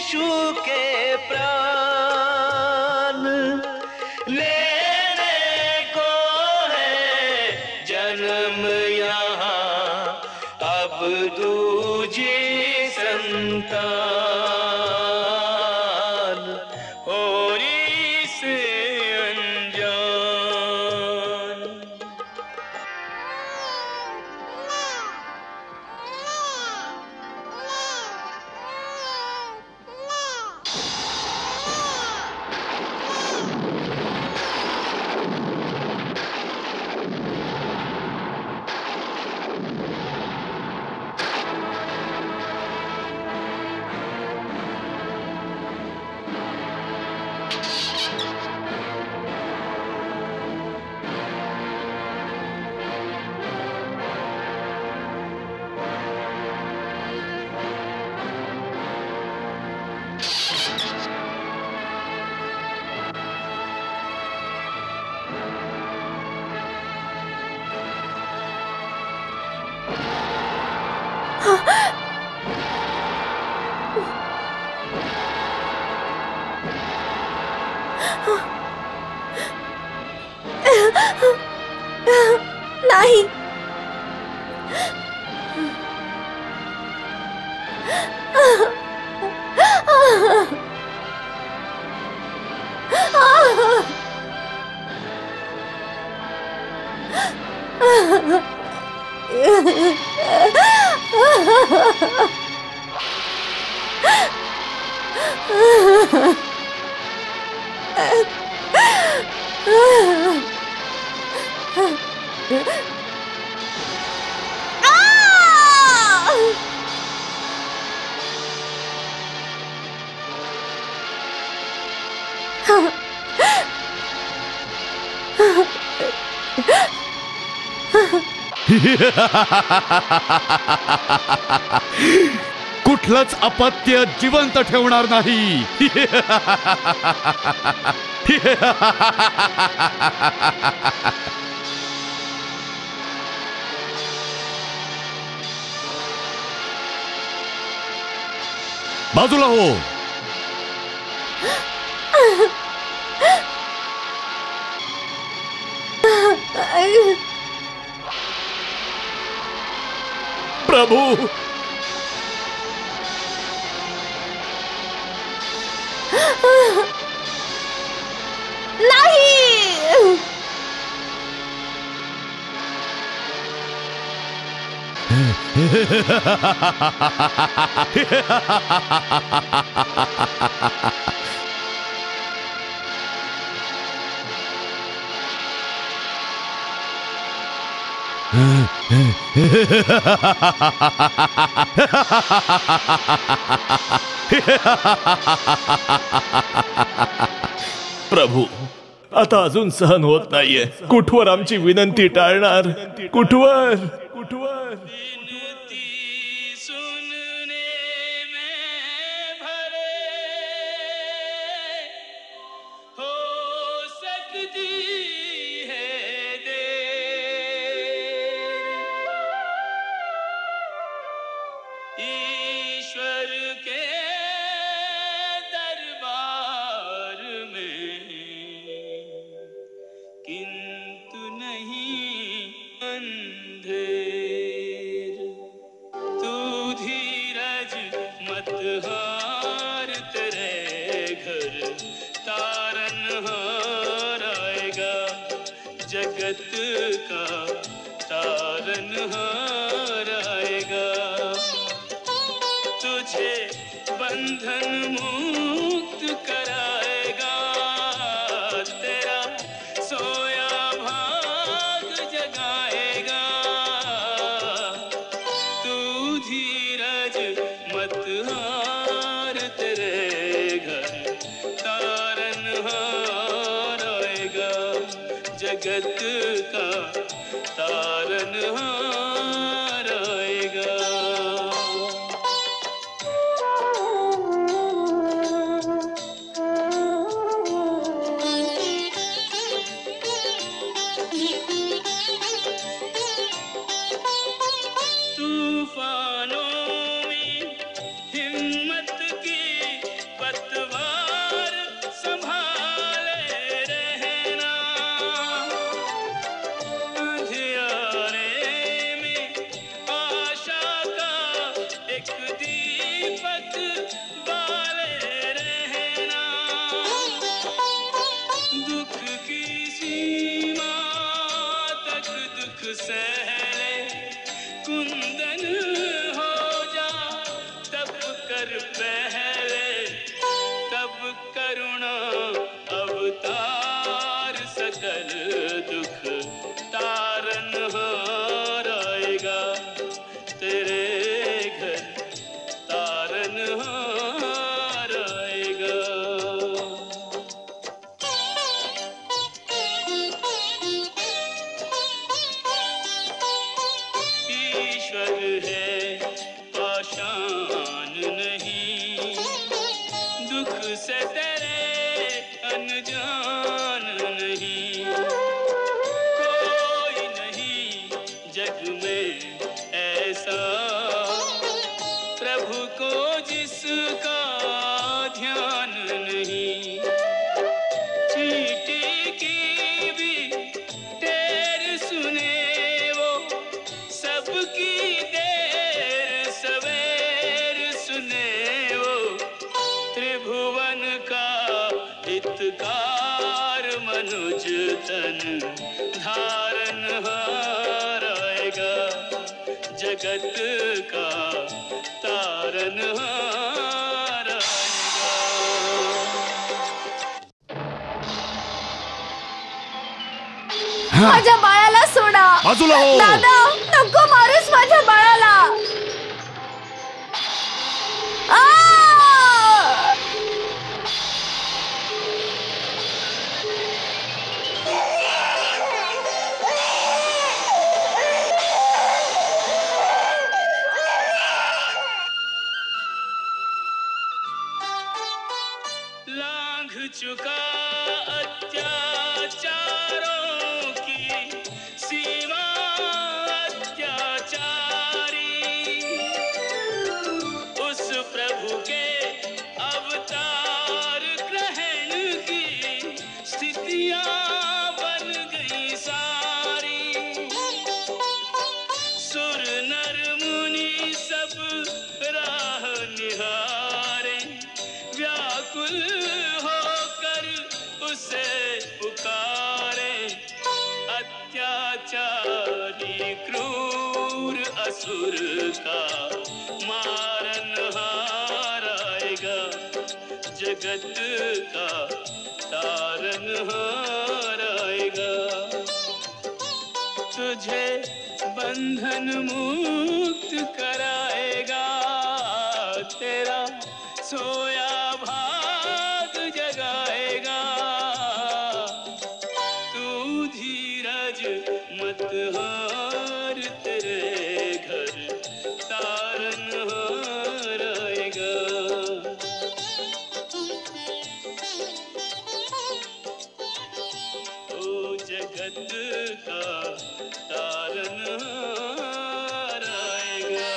यीशु के प्राण लेने को है जन्म यहाँ अब दूजी संतान और इसे अनजान। नहीं, कुठलंच अपत्य जिवंत ठेवणार नाही. बाजूला हो. प्रभु, नहीं. प्रभू, आता अजून सहन होत नाहीये. कुठवर आमची विनंती टाळणार? कुठवर? ईश्वर के दरबार में किंतु नहीं अंधेर। तू धीरज मत हार, तेरे घर तारनहार आएगा, जगत का तारनहार आएगा। तुझे बंधन मुक्त कराएगा, तेरा सोया भाग जगाएगा। तू धीरज मत हार, तेरे घर तारनहार आएगा, जगत का तारनहार आएगा। तूफानों में हिम्मत की मुझसे तेरे अनजान नहीं, कोई नहीं जग में ऐसा प्रभु को जिसका ध्यान नहीं। चींटी की भी टेर सुने वो, सबकी देर सवेर सुने वो, त्रिभुवन का हितकार मनुज तन धारन हार आएगा, जगत का तारन हार आएगा। माझ्या बाळाला सोडा. बाजूला हो. दादा, नको मारूस माझ्या बाळाला. आ! लांघ चुका अत्याचारों की सीमा अत्याचारी, उस प्रभु के अवतार ग्रहण की स्थितियां बन गई सारी। सुर नर मुनि सब राह निहारे, व्याकुल होकर उसे पुकारे। अत्याचारी क्रूर असुर का मारन हार आएगा, जगत का तारन हार आएगा। तुझे बंधन मुक्त कराएगा, तेरा सोया भाग जगाएगा। तू धीरज मत हार, तेरे घर तारन हार आएगा। ओ जगत का तारन हार आएगा।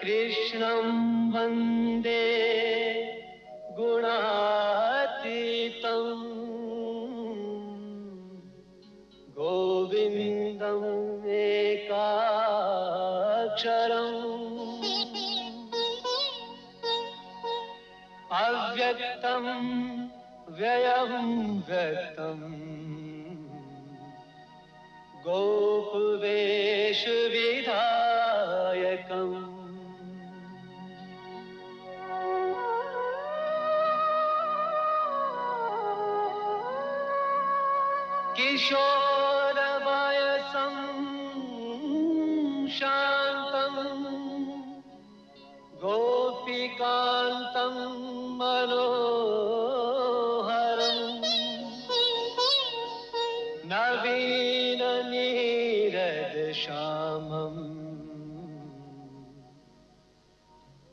कृष्णं वन्दे गुणातीतं, गोविन्दं एकाक्षरम्, अव्यक्तं व्ययं व्यक्तं, गोपवेशविधायकम्। किशोरवयसं शान्तं, गोपिकान्तं मनोहरम्, नवीननीरदश्यामम्,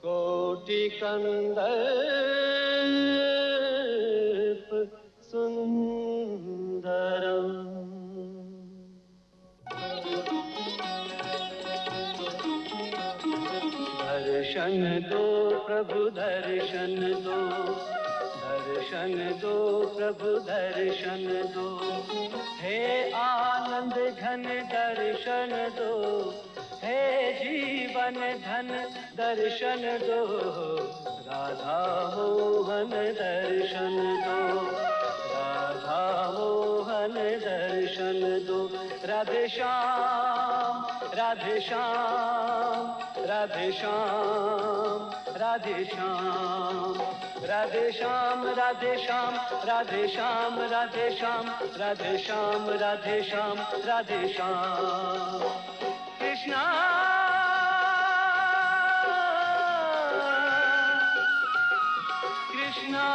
कोटिकन्दर्प सुन्दरम्। दर्शन दो प्रभु दर्शन दो, दर्शन दो प्रभु दर्शन दो। हे आनंद घन दर्शन दो, हे जीवन धन दर्शन दो। राधा मोहन दर्शन दो, राधा मोहन दर्शन दो। राधे श्याम राधे श्याम, राधे श्याम राधे श्याम, राधे श्याम राधे श्याम, राधे श्याम राधे श्याम, राधे श्याम राधे श्याम, राधे श्याम। कृष्णा कृष्णा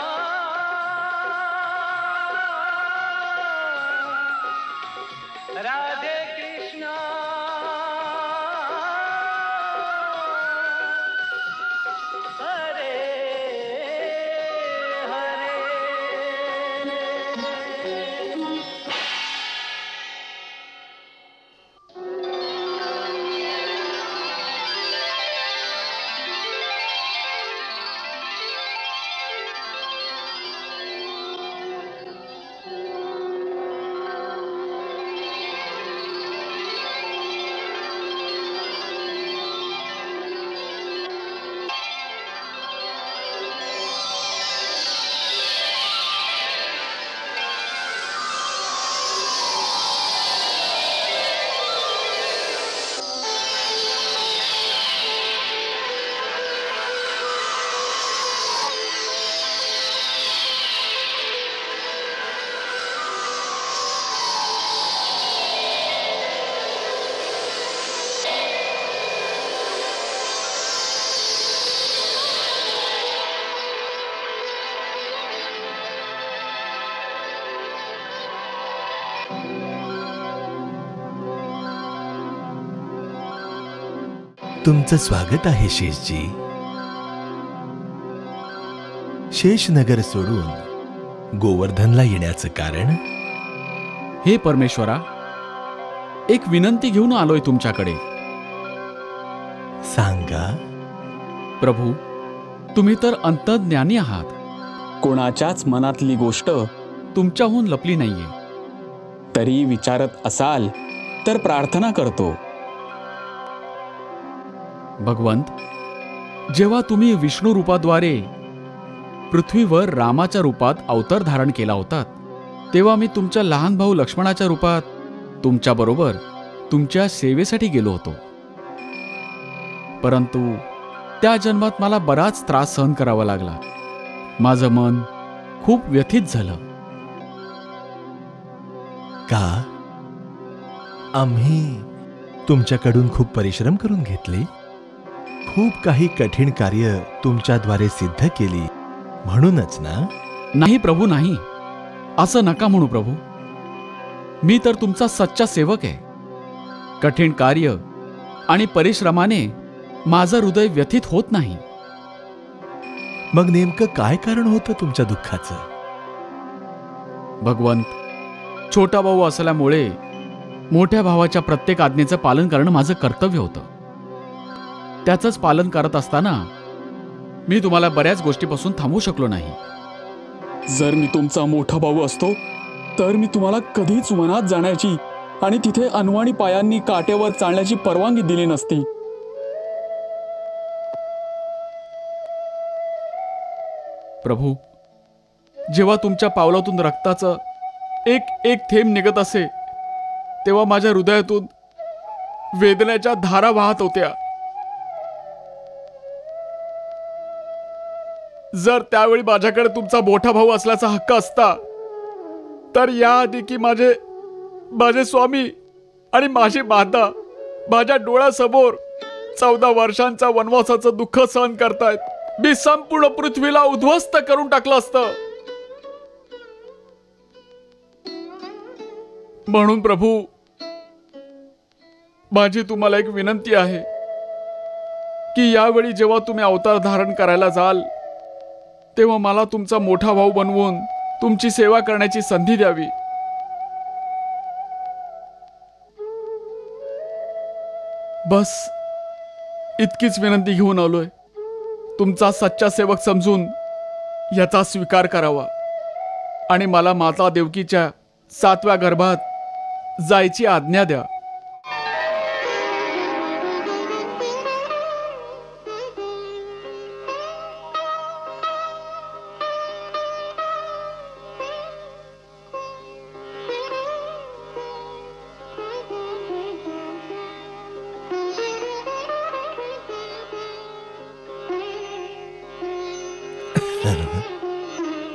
राधे कृष्णा, हरे हरे। तुमचं स्वागत आहे शेषजी. शेषनगर सोडून गोवर्धनला येण्याचं कारण? हे परमेश्वरा, एक विनंती घेऊन आलोय तुमच्याकडे. सांगा. प्रभू, तुम्ही तर अंतर्ज्ञानी आहात. कोणाच्याच मनातली गोष्ट तुमच्याहून लपली नाहीये. तरी विचारत असाल तर प्रार्थना करतो. भगवंत, जेव्हा तुम्ही विष्णू रूपाद्वारे पृथ्वीवर रामाच्या रूपात अवतार धारण केला होता, तेव्हा मी तुमच्या लहान भाऊ लक्ष्मणाच्या रूपात तुमच्याबरोबर तुमच्या सेवेसाठी गेलो होतो. परंतु त्या जन्मात मला बराच त्रास सहन करावा लागला. माझं मन खूप व्यथित झालं. का? आम्ही तुमच्याकडून खूप परिश्रम करून घेतले, खूप काही कठीण कार्य तुमच्याद्वारे सिद्ध केली म्हणूनच ना? नाही प्रभू, नाही. असं नका म्हणू प्रभू. मी तर तुमचा सच्चा सेवक आहे. कठीण कार्य आणि परिश्रमाने माझं हृदय व्यथित होत नाही. मग नेमकं काय कारण होतं तुमच्या दुःखाचं? भगवंत, छोटा भाऊ असल्यामुळे मोठ्या भावाच्या प्रत्येक आज्ञेचं पालन करणं माझं कर्तव्य होतं. त्याचंच पालन करत असताना मी तुम्हाला बऱ्याच गोष्टीपासून थांबवू शकलो नाही. जर मी तुमचा मोठा भाऊ असतो तर मी तुम्हाला कधीच वनात जाण्याची आणि तिथे अनवाणी पायांनी काटेवर चालण्याची परवानगी दिली नसती. प्रभू, जेव्हा तुमच्या पावलातून रक्ताचं एक एक थेंब निघत असे, तेव्हा माझ्या हृदयातून वेदनेच्या धारा वाहत होत्या. जर त्यावेळी माझ्याकडे तुमचा मोठा भाऊ असल्याचा हक्क असता, तर याआधी की माझे स्वामी आणि माझी माता माझ्या डोळ्यासमोर 14 वर्षांचा वनवासाचं दुःख सहन करतायत, मी संपूर्ण पृथ्वीला उद्ध्वस्त करून टाकलं असतं. म्हणून प्रभू, माझी तुम्हाला एक विनंती आहे की यावेळी जेव्हा तुम्ही अवतार धारण करायला जाल, तेव्हा मला तुमचा मोठा भाऊ बनवून तुमची सेवा करण्याची संधी द्यावी. बस इतकीच विनंती घेऊन आलोय. तुमचा सच्चा सेवक समजून याचा स्वीकार करावा आणि मला माता देवकीच्या 7व्या गर्भात जायची आज्ञा द्या.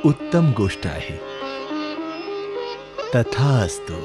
उत्तम गोष्ट आहे. तथास्तु.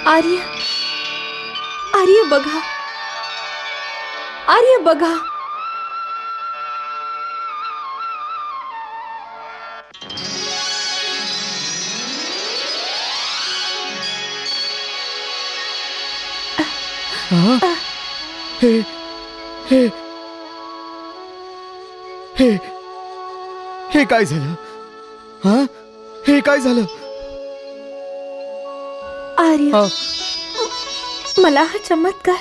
आर्य, आर्य बघा, आर्य बघा. हे हे हे हे काय झालं? हा, हे काय झालं? आर्य, मला हा चमत्कार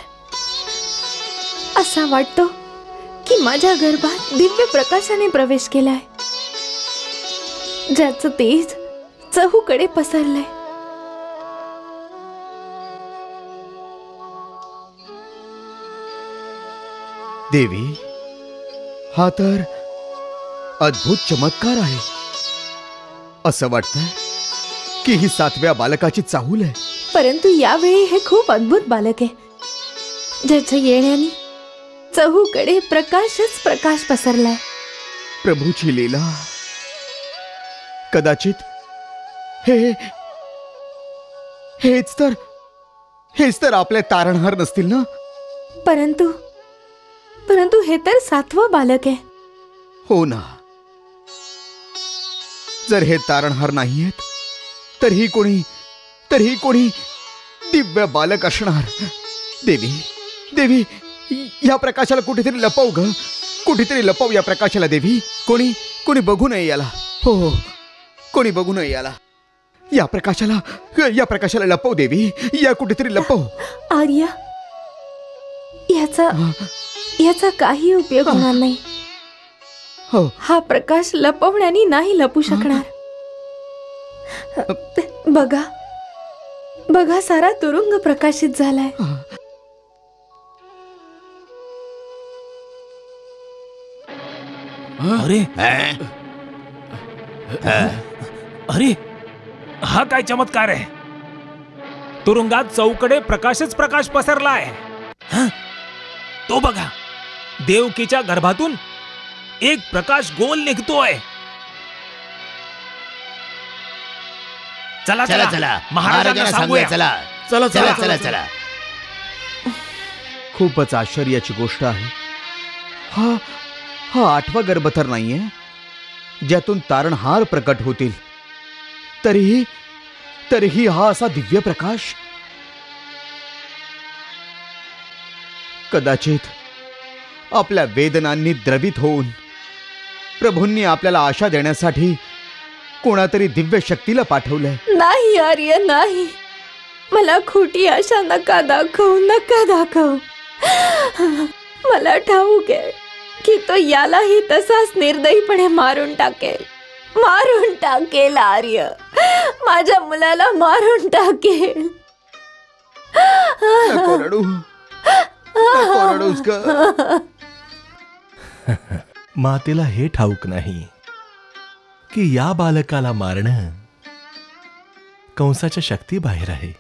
असा वाटतो की माझ्या गर्भात दिव्य प्रकाशाने प्रवेश केलाय, ज्याचं तेज चहूकडे पसरलंय. देवी, हा तर अद्भुत चमत्कार आहे. असं वाटतंय की ही 7व्या बालकाची चाहूल आहे. परंतु यावेळी हे खूप अद्भुत बालक आहे, ज्याच्या येण्याने चहूकडे प्रकाशच प्रकाश पसरलाय. प्रभूची लीला. कदाचित हेच तर आपले तारणहार नसतील ना? परंतु हे तर 7वं बालक आहे. हो ना. जर हे तारणहार नाहीयेत तर ही कोणी दिव्य बालक असणार. देवी, या प्रकाशाला कुठेतरी लपव ग. कुठेतरी लपव या प्रकाशाला देवी. कोणी बघू नये याला. हो, कोणी बघू नये याला. या प्रकाशाला लपव देवी. या कुठेतरी लपव. आर्य, याचा काही उपयोग होणार नाही. हो, हा प्रकाश लपवण्याने नाही लपू शकणार. बघा, सारा तुरुंग प्रकाशित झालाय. अरे, हा काय चमत्कार आहे. तुरुंगात चौकडे प्रकाशच प्रकाश पसरलाय. तो बघा, देवकीच्या गर्भातून एक प्रकाश गोल निघतोय. चला चला चला, महाराजांना सांगूया. चला. खूपच आश्चर्याची गोष्ट आहे. हा 8वा गर्भ तर नाहीये ज्यातून तारणहार प्रकट होतील. तरीही हा असा दिव्य प्रकाश. कदाचित आपल्या वेदनांनी द्रवित होऊन प्रभूंनी आपल्याला आशा देण्यासाठी कोणातरी दिव्य शक्तीला पाठवलंय. नाही आर्य, नाही. मला खोटी आशा नका दाखवू, नका दाखवू. मला ठाऊक आहे की तो यालाही तसाच निर्दयीपणे मारून टाकेल, मारून टाकेल. आर्य, माझ्या मुलाला मारून टाकेल. नको रडू, नको रडूस ग. मातेला हे ठाऊक नाही की या बालकाला मारणं कंसाच्या शक्तीबाहेर आहे.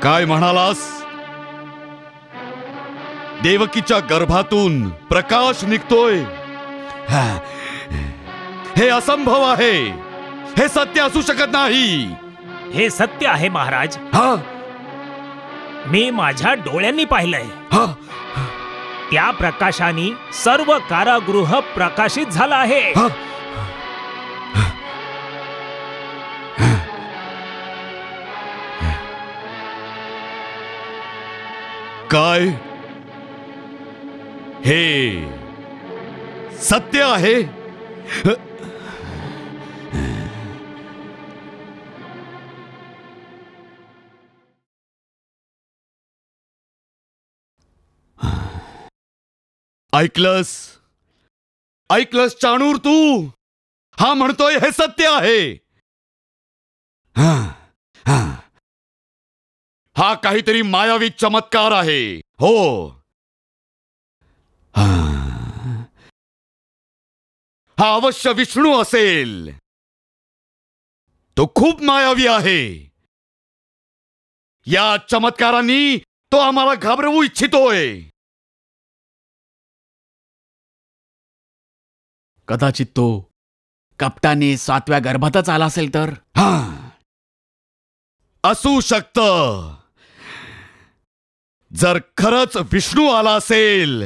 काय म्हणालास? देवकीच्या गर्भातून प्रकाश निघतोय. हे असंभव आहे. हे सत्य असू शकत नाही. हे सत्य आहे महाराज. मी माझ्या डोळ्यांनी पाहिलंय. त्या प्रकाशाने सर्व कारागृह प्रकाशित झालं आहे. काय हे सत्य आहे? ऐकलंस? ऐकलंस चाणूर तू? हा म्हणतोय हे सत्य आहे. हा काहीतरी मायावी चमत्कार आहे. हो, हा अवश्य विष्णू असेल. तो खूप मायावी आहे. या चमत्कारांनी तो आम्हाला घाबरवू इच्छितोय. कदाचित तो कपटाने 7व्या गर्भातच आला असेल तर. असू शकतं. जर खरंच विष्णू आला असेल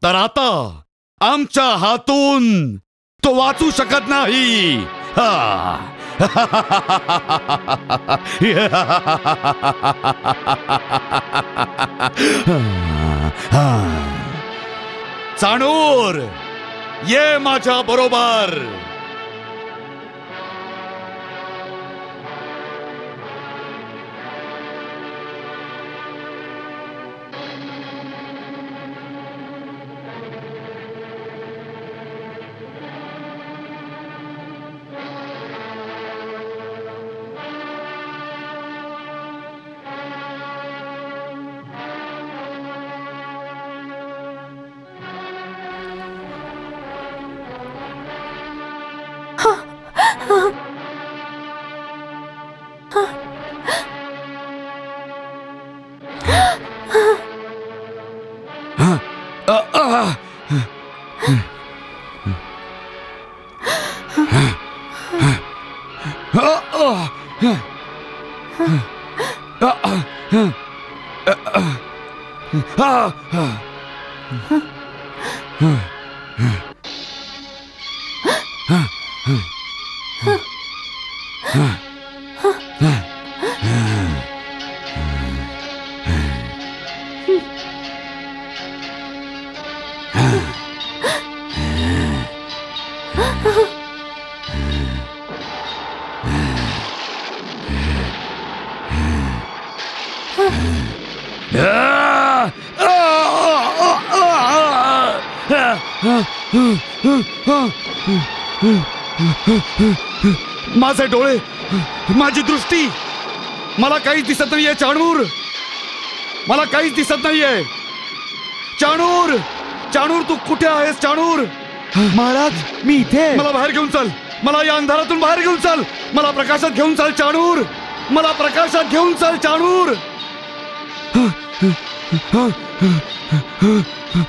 तर आता आमच्या हातून तो वाचू शकत नाही. चाणूर, ये माझ्या बरोबर. माझे डोळे, माझी दृष्टी, मला काहीच दिसत नाहीये चाणूर. मला काहीच दिसत नाहीये. चाणूर, चाणूर तू कुठे आहेस? चाणूर महाराज, मी इथे. मला बाहेर घेऊन चल. मला या अंधारातून बाहेर घेऊन चल. मला प्रकाशात घेऊन चल चाणूर. मला प्रकाशात घेऊन चल चाणूर.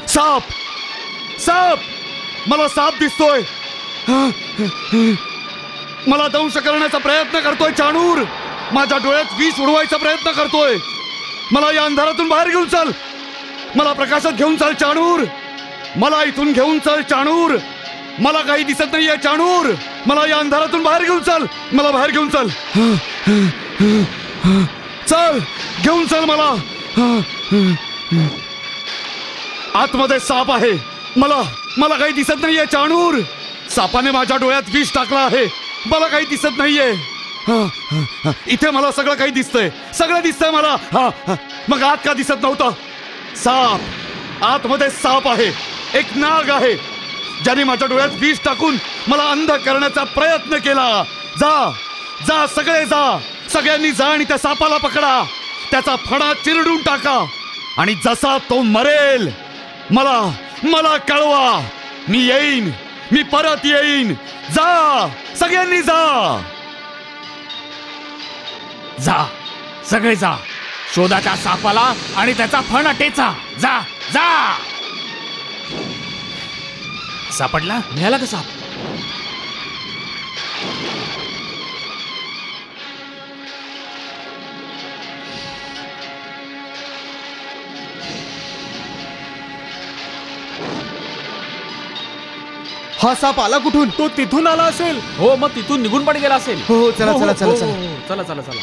साप, साप, मला साप दिसतोय. मला दंश करण्याचा प्रयत्न करतोय चाणूर. माझ्या डोळ्यात विष उडवायचा प्रयत्न करतोय. मला या अंधारातून बाहेर घेऊन चल. मला प्रकाशात घेऊन चल चाणूर. मला इथून घेऊन चल चाणूर. मला काही दिसत नाहीये चाणूर. मला या अंधारातून बाहेर घेऊन चल. मला बाहेर घेऊन चल. चल घेऊन चल मला. आतमध्ये साप आहे. मला काही दिसत नाहीये चाणूर. सापाने माझ्या डोळ्यात विष टाकला आहे. मला काही दिसत नाहीये. इथे मला सगळं काही दिसतंय. सगळं दिसतंय मला. मग आत का दिसत नव्हतं? साप. आतमध्ये साप आहे. एक नाग आहे ज्याने माझ्या डोळ्यात विष टाकून मला अंध करण्याचा प्रयत्न केला. जा जा सगळे जा. सगळ्यांनी जा आणि त्या सापाला पकडा. त्याचा फणा चिरडून टाका आणि जसा तो मरेल मला कळवा. मी येईन. मी परत येईन. जा सगळ्यांनी जा. जा सगळे जा. शोधाच्या सापाला आणि त्याचा फणा टेचा. जा जा. सापडला? मिळाला का साप? हा साप आला कुठून? तो तिथून आला असेल. हो, मग तिथून निघून पण गेला असेल. हो चला चला चला चला चला चला चला.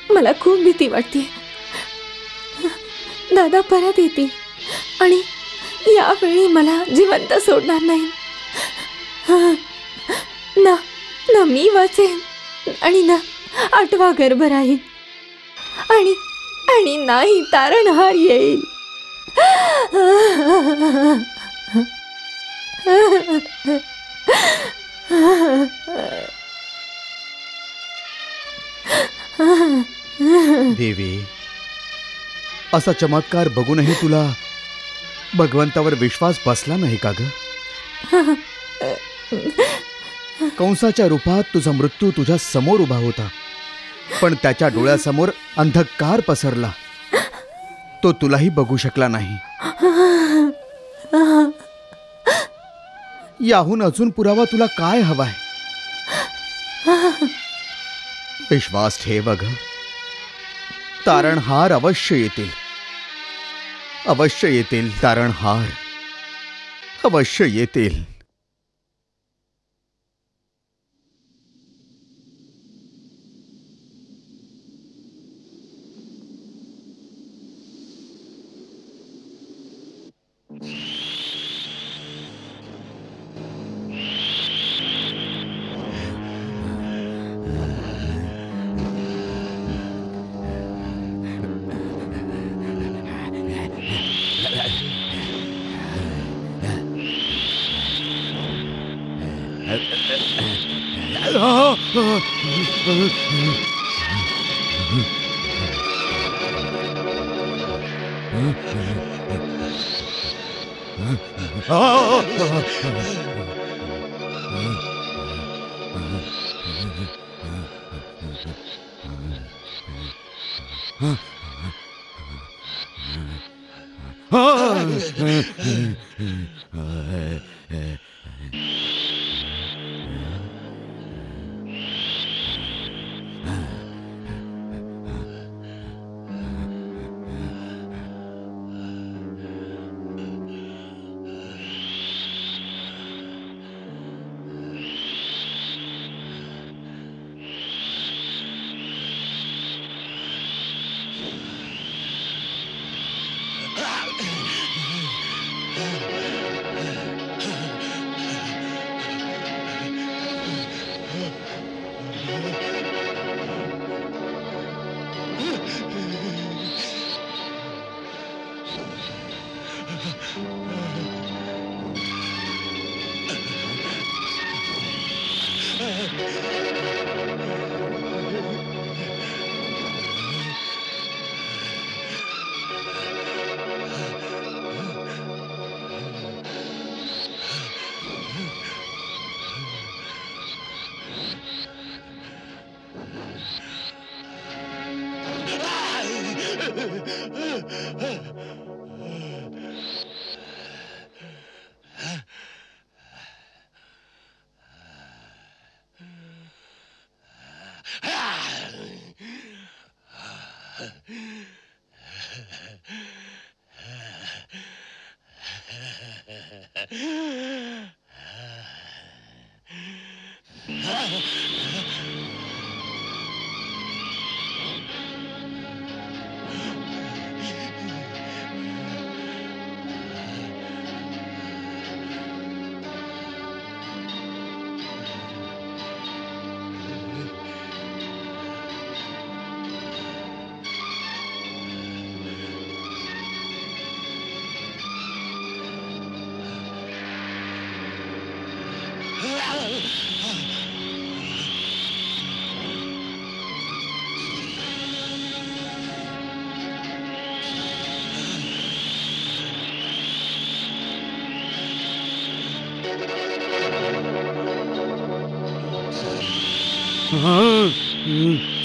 मला खूप भीती वाटते. दादा परत येतील आणि यावेळी मला जिवंत सोडणार नाही. ना मी वाचेन आणि ना आठवा गर्भ राहील आणि नाही तारणहार येईल. देवी, असा चमत्कार बघूनही तुला भगवंतावर विश्वास बसला नाही का ग? कंसाच्या रूपात तुझा मृत्यू तुझ्या समोर उभा होता, पण त्याच्या डोळ्यासमोर अंधकार पसरला. तो तुलाही बघू शकला नाही. याहून अजून पुरावा तुला काय हवाय? विश्वास ठेव ग. तारणहार अवश्य येतील. अवश्य येतील तारणहार. अवश्य येतील.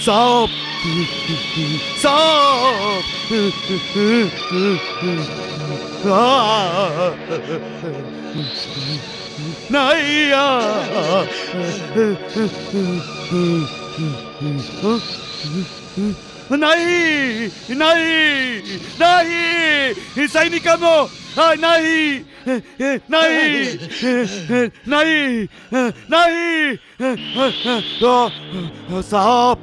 साप साप नाही नाही नाही नाही सैनिकांनो नाही नाही नाही नाही साप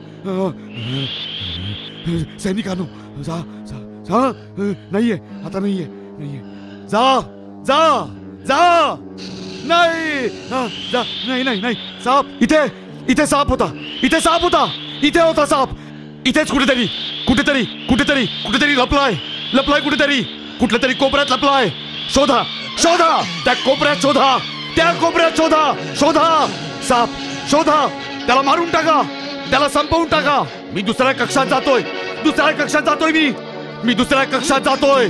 सैनिकांनो जा जा जा नाहीये आता नाहीये नाहीये जा जा जा नाही जा नाही नाही नाही साप इथे इथे साप होता इथे साप होता इथे होता साप इथेच कुठेतरी कुठेतरी कुठेतरी कुठेतरी लपलाय लपलाय कुठेतरी कुठल्या तरी कोपऱ्यात लपलाय शोधा शोधा त्या कोपऱ्यात शोधा त्या कोपऱ्यात शोधा शोधा साप शोधा त्याला मारून टाका त्याला संपवून टाका मी दुसऱ्या कक्षात जातोय दुसऱ्या कक्षात जातोय मी दुसऱ्या कक्षात जातोय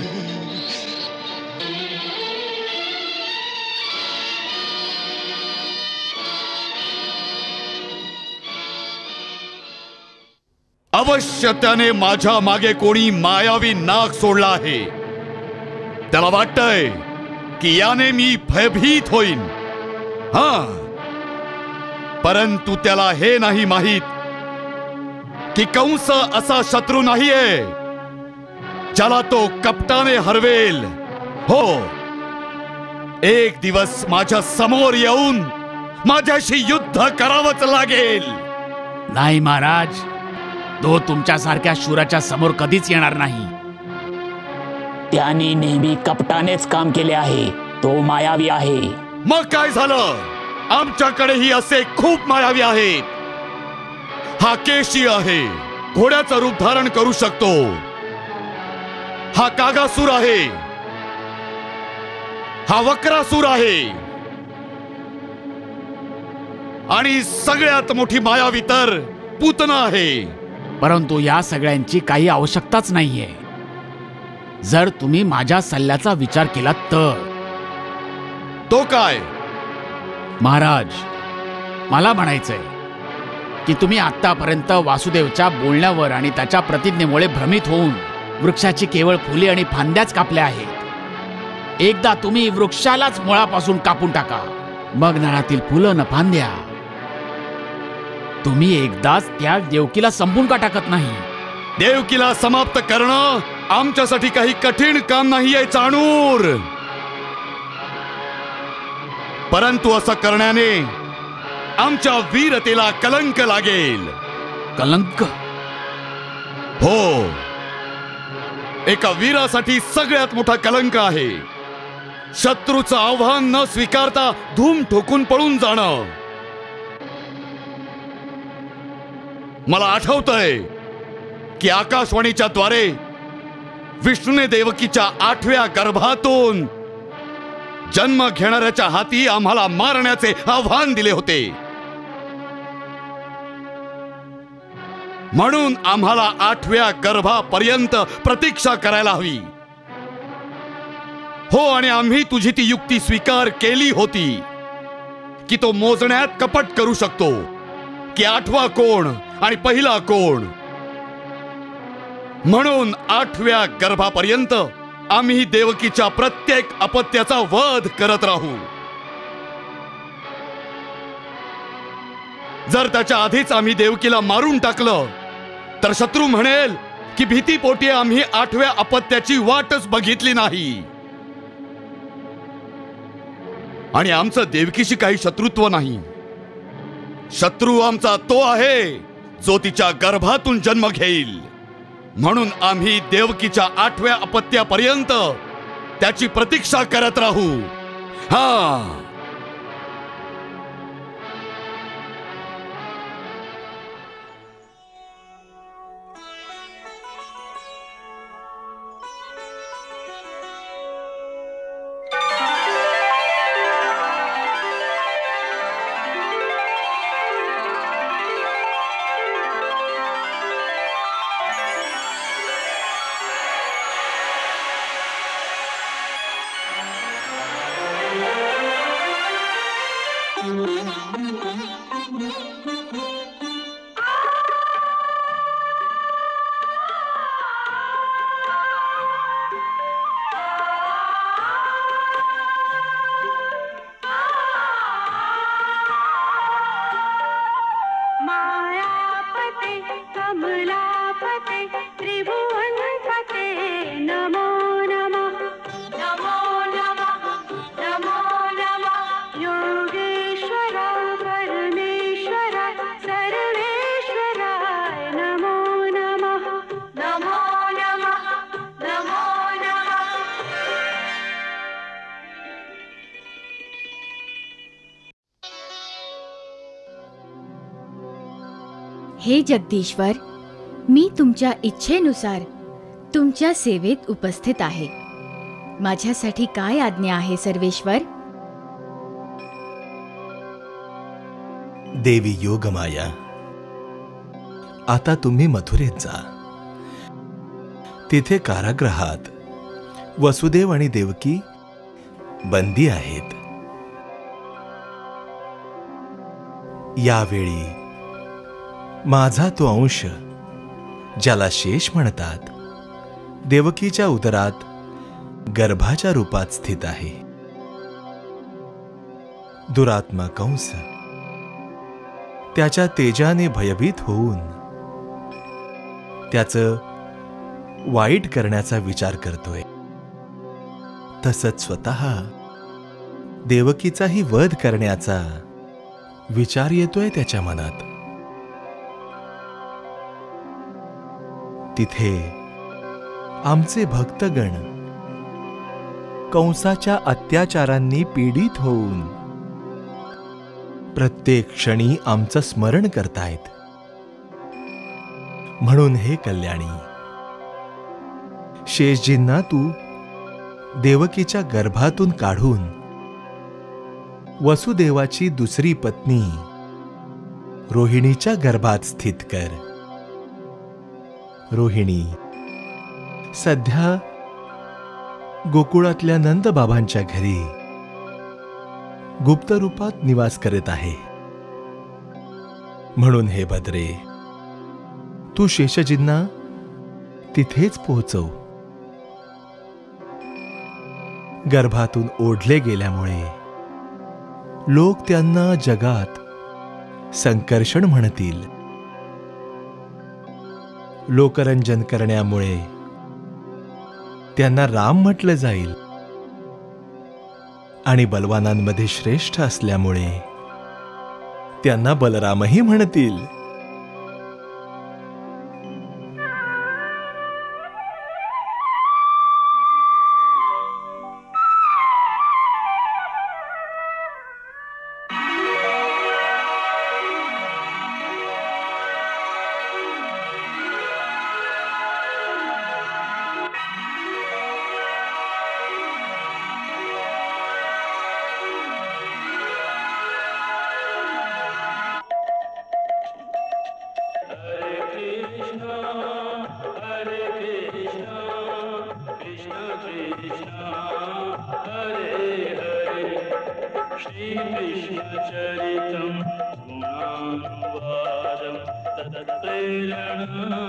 अवश्य त्याने माझ्या मागे कोणी मायावी नाग सोडला आहे त्याला वाटतंय की याने मी भयभीत होईन हा परंतु त्याला हे नाही माहित की कंस असा शत्रू नाहीये ज्याला तो कपटाने हरवेल हो एक दिवस माझ्या समोर येऊन माझ्याशी युद्ध करावंच लागेल नाही महाराज तो तुमच्यासारख्या शूराच्या समोर कधीच येणार नाही त्याने नेहमी कपटानेच काम केले आहे तो मायावी आहे मग काय झालं आमच्याकडेही असे खूप मायावी आहेत हा केशी आहे घोड्याचं रूप धारण करू शकतो हा कागासूर आहे हा वक्रासूर आहे आणि सगळ्यात मोठी मायावी तर पूतना आहे परंतु या सगळ्यांची काही आवश्यकताच नाहीये जर तुम्ही माझ्या सल्ल्याचा विचार केला तर तो काय महाराज मला म्हणायचंय की तुम्ही आतापर्यंत वासुदेवच्या बोलण्यावर आणि त्याच्या प्रतिज्ञेमुळे भ्रमित होऊन वृक्षाची केवळ फुले आणि फांद्याच कापल्या आहेत एकदा तुम्ही वृक्षालाच मुळापासून कापून टाका मग नळातील फुलं न फांद्या तुम्ही एकदाच त्या देवकीला संपून का टाकत नाही देवकीला समाप्त करणं आमच्यासाठी काही कठीण काम नाहीये चाणूर परंतु असं करण्याने आमच्या वीरतेला कलंक लागेल कलंक हो एका वीरासाठी सगळ्यात मोठा कलंक आहे शत्रूचं आव्हान न स्वीकारता धूम ठोकून पळून जाणं मला आठवतंय की आकाशवाणीच्या द्वारे विष्णूने देवकीच्या 8व्या गर्भातून जन्म घेणाऱ्याच्या हाती आम्हाला मारण्याचे आव्हान दिले होते म्हणून आम्हाला 8व्या गर्भापर्यंत प्रतीक्षा करायला हवी हो आणि आम्ही तुझी ती युक्ती स्वीकार केली होती की तो मोजण्यात कपट करू शकतो की 8वा कोण आणि पहिला कोण म्हणून 8व्या गर्भापर्यंत आम्ही देवकीच्या प्रत्येक अपत्याचा वध करत राहू. जर त्याच्या आधीच आम्ही देवकीला मारून टाकलं तर शत्रू म्हणेल की भीतीपोटी आम्ही 8व्या अपत्याची वाटच बघितली नाही. आणि आमचं देवकीशी काही शत्रुत्व नाही. शत्रू आमचा तो आहे जो तिच्या गर्भातून जन्म घेईल. म्हणून आम्ही देवकीच्या 8व्या अपत्यापर्यंत त्याची प्रतीक्षा करत राहू. हा, हे जगदीश्वर, मी तुमच्या इच्छेनुसार तुमच्या सेवेत उपस्थित आहे. माझ्यासाठी काय आज्ञा आहे सर्वेश्वर? देवी योगमाया, आता तुम्ही मथुरेत जा. तिथे कारागृहात वसुदेव आणि देवकी बंदी आहेत. यावेळी माझा तो अंश, ज्याला शेष म्हणतात, देवकीच्या उदरात गर्भाच्या रूपात स्थित आहे. दुरात्मा कंस त्याच्या तेजाने भयभीत होऊन त्याचं वाईट करण्याचा विचार करतोय. तसंच स्वतः देवकीचाही वध करण्याचा विचार येतोय त्याच्या मनात. तिथे आमचे भक्तगण कंसाच्या अत्याचारांनी पीडित होऊन प्रत्येक क्षणी आमचं स्मरण करतायत. म्हणून हे कल्याणी, शेषजींना तू देवकीच्या गर्भातून काढून वसुदेवाची दुसरी पत्नी रोहिणीच्या गर्भात स्थित कर. रोहिणी सध्या गोकुळातल्या नंदबाबांच्या घरी गुप्त रूपात निवास करत आहे. म्हणून हे भद्रे, तू शेषजींना तिथेच पोहोचव. गर्भातून ओढले गेल्यामुळे लोक त्यांना जगात संकर्षण म्हणतील. लोकरंजन करण्यामुळे त्यांना राम म्हटलं जाईल आणि बलवानांमध्ये श्रेष्ठ असल्यामुळे त्यांना बलरामही म्हणतील. श्रीकृष्णचरितं गुणानुवादं तत्प्रेरणा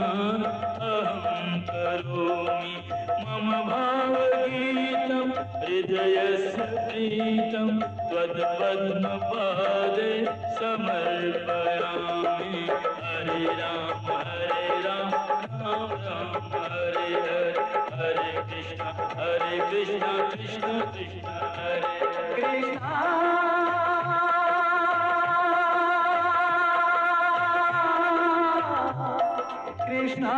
अहं करोमि मम भावगीतं हृदयस्य प्रीतं त्वत्पद्मपादे समर्पयामि। हरे राम राम राम हरे हरे, हरे कृष्ण कृष्ण कृष्ण हरे कृष्ण। कृष्णा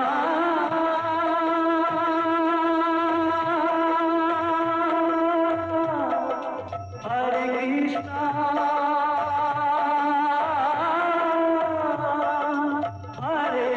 हरे कृष्णा हरे